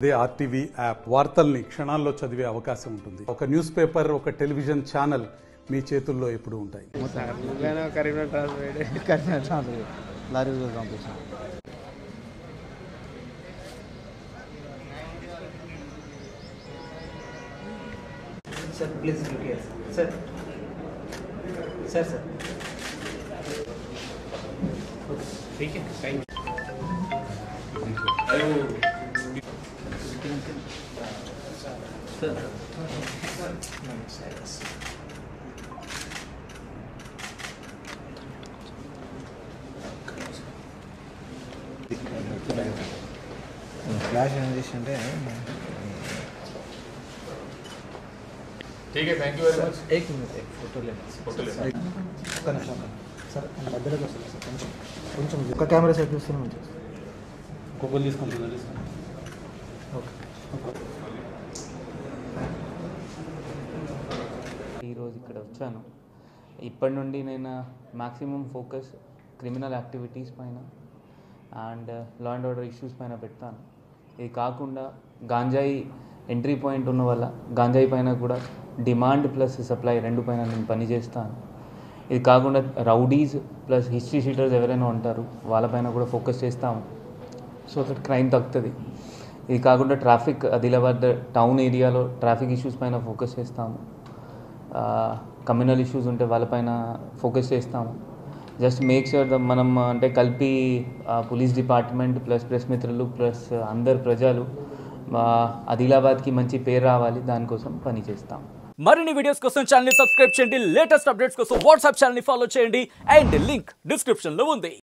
అదే RTV app వార్తల్ని క్షణాల్లో చదివే అవకాశం ఉంటుంది. ఒక న్యూస్ పేపర్, ఒక టెలివిజన్ ఛానల్ మీ చేతుల్లో ఎప్పుడు ఉంటాయి. Sir, please look here. Sir. Sir. Okay. Thank you. Sir. Flash generation ठीक है, थैंक यू वेरी मच. एक मिनट एक फोटो लेना सर मध्य కొంచెం కెమెరా సెట్ చేస్తున్నా మంచిది. కొబ్బరి తీసుకుంటున్నారు. ఓకే ఈరోజు ఇక్కడ వచ్చాను. ఇప్పటి నుండి నేను మ్యాక్సిమం ఫోకస్ క్రిమినల్ యాక్టివిటీస్ పైన and law and order issues పైన పెడతాను. ఇది కాకుండా గాంజాయి ఎంట్రీ పాయింట్ ఉన్న వల్ల గాంజాయి పైన కూడా డిమాండ్ ప్లస్ సప్లై రెండు పైన నేను పనిచేస్తాను. ఇది కాకుండా రౌడీస్ ప్లస్ హిస్టరీ షీటర్స్ ఎవరైనా ఉంటారు వాళ్ళపైన కూడా ఫోకస్ చేస్తాము, సో దట్ క్రైమ్ తగ్గుతుంది. ఇది కాకుండా ట్రాఫిక్ ఆదిలాబాద్ టౌన్ ఏరియాలో ట్రాఫిక్ ఇష్యూస్ పైన ఫోకస్ చేస్తాము. కమ్యూనల్ ఇష్యూస్ ఉంటే వాళ్ళపైన ఫోకస్ చేస్తాము. జస్ట్ మేక్ ష్యూర్ మనం అంటే కలిపి పోలీస్ డిపార్ట్మెంట్ ప్లస్ ప్రెస్ మిత్రులు ప్లస్ అందరు ప్రజలు ఆదిలాబాద్కి మంచి పేరు రావాలి, దానికోసం పని చేస్తాం. మరిన్ని వీడియోస్ కోసం ఛానల్ ని సబ్స్క్రైబ్ చేయండి, లేటెస్ట్ అప్డేట్స్ కోసం వాట్సాప్ ఛానల్ ని ఫాలో చేయండి అండ్ లింక్ డిస్క్రిప్షన్ లో ఉంది.